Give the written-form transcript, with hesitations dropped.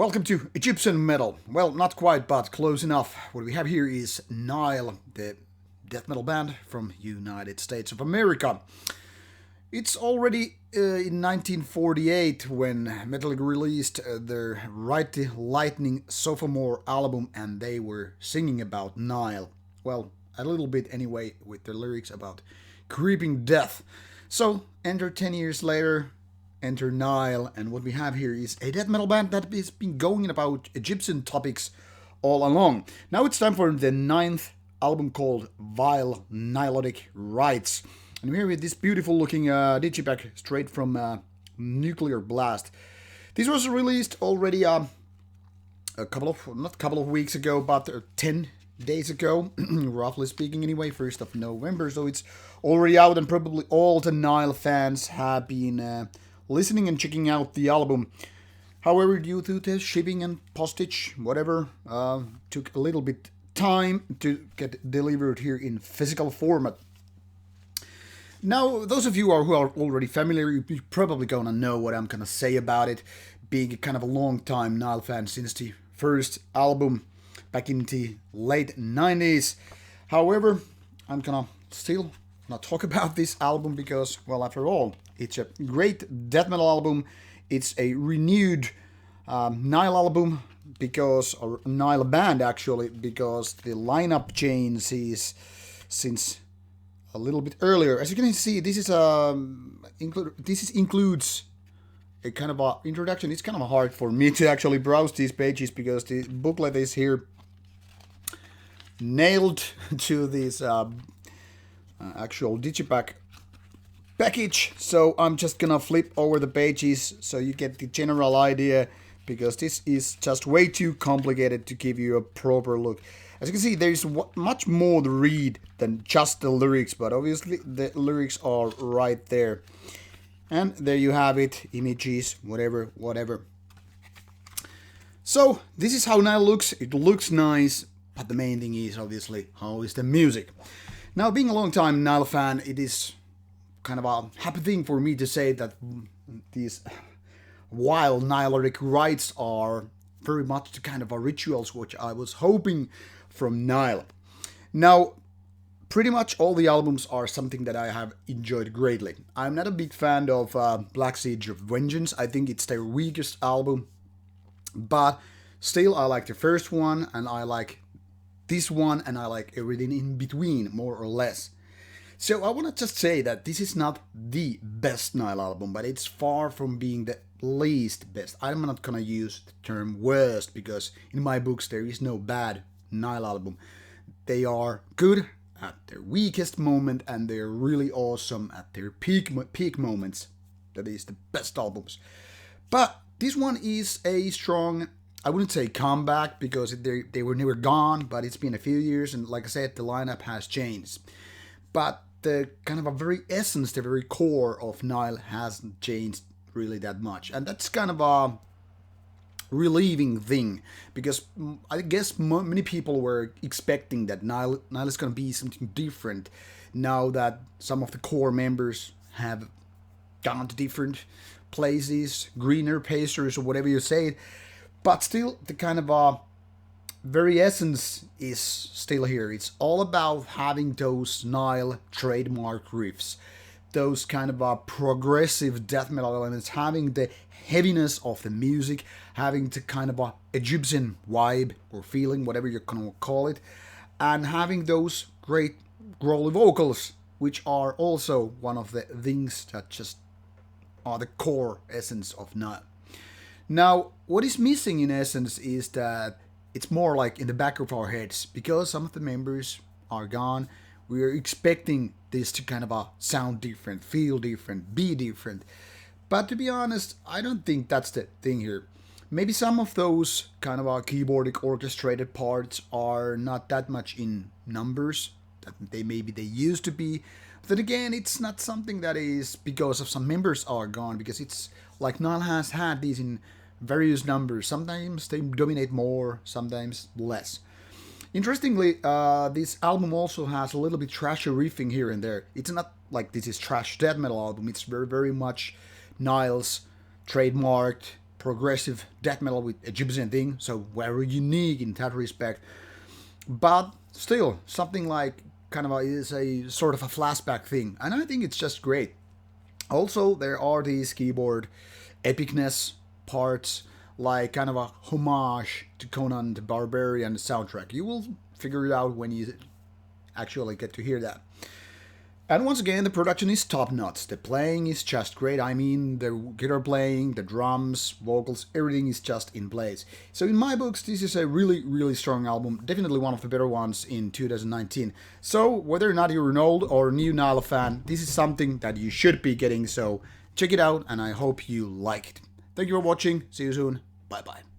Welcome to Egyptian metal. Well, not quite, but close enough. What we have here is Nile, the death metal band from United States of America. It's already in 1948 when Metallica released their Ride the Lightning sophomore album, and they were singing about Nile. Well, a little bit anyway, with the lyrics about creeping death. So, enter 10 years later, enter Nile, and what we have here is a death metal band that has been going about Egyptian topics all along. Now it's time for the ninth album called Vile Nilotic Rites. And we're here with this beautiful looking digipack straight from Nuclear Blast. This was released already not a couple of weeks ago, but 10 days ago, roughly speaking anyway, 1st of November. So it's already out, and probably all the Nile fans have been listening and checking out the album. However, due to the shipping and postage, whatever, took a little bit time to get delivered here in physical format. Now, those of you who are already familiar, you're probably gonna know what I'm gonna say about it, being kind of a long time Nile fan since the first album back in the late 90s. However, I'm gonna still not talk about this album because, well, after all, it's a great death metal album. It's a renewed Nile album or Nile band actually, because the lineup changes since a little bit earlier. As you can see, this includes a kind of a introduction. It's kind of hard for me to actually browse these pages because the booklet is here nailed to this actual digipack package. So I'm just gonna flip over the pages so you get the general idea, because this is just way too complicated to give you a proper look. As you can see, there's much more to read than just the lyrics, but obviously the lyrics are right there. And there you have it, images, whatever. So this is how Nile looks. It looks nice, but the main thing is obviously how is the music. Now, being a long time Nile fan, it is kind of a happy thing for me to say that these wild Nilotic rites are very much the kind of rituals which I was hoping from Nile. Now, pretty much all the albums are something that I have enjoyed greatly. I'm not a big fan of Black Siege of Vengeance. I think it's their weakest album, but still I like the first one, and I like this one, and I like everything in between, more or less. So I want to just say that this is not the best Nile album, but it's far from being the least best. I'm not gonna use the term worst, because in my books there is no bad Nile album. They are good at their weakest moment, and they're really awesome at their peak moments. That is the best albums. But this one is a strong, I wouldn't say comeback, because they were never gone, but it's been a few years, and like I said, the lineup has changed. But the kind of a very essence, the very core of Nile hasn't changed really that much. And that's kind of a relieving thing, because I guess many people were expecting that Nile is going to be something different now that some of the core members have gone to different places, greener pastures, or whatever you say. But still, the kind of very essence is still here. It's all about having those Nile trademark riffs, those kind of progressive death metal elements, having the heaviness of the music, having the kind of Egyptian vibe or feeling, whatever you're gonna call it, and having those great growly vocals, which are also one of the things that just are the core essence of Nile. Now, what is missing in essence is that it's more like in the back of our heads, because some of the members are gone. We are expecting this to kind of sound different, feel different, be different. But to be honest, I don't think that's the thing here. Maybe some of those kind of keyboardic orchestrated parts are not that much in numbers that they used to be. But then again, it's not something that is because of some members are gone, because it's like Nile has had these in various numbers. Sometimes they dominate more, sometimes less. Interestingly, this album also has a little bit trashy riffing here and there. It's not like this is trash death metal album. It's very, very much Nile's trademarked progressive death metal with Egyptian thing, so very unique in that respect. But still, something like kind of is a sort of a flashback thing, and I think it's just great. Also, there are these keyboard epicness parts, like kind of a homage to Conan the Barbarian soundtrack. You will figure it out when you actually get to hear that. And once again, the production is top notch. The playing is just great. I mean, the guitar playing, the drums, vocals, everything is just in place. So in my books, this is a really, really strong album. Definitely one of the better ones in 2019. So whether or not you're an old or new Nile fan, this is something that you should be getting. So check it out, and I hope you like it. Thank you for watching. See you soon. Bye bye.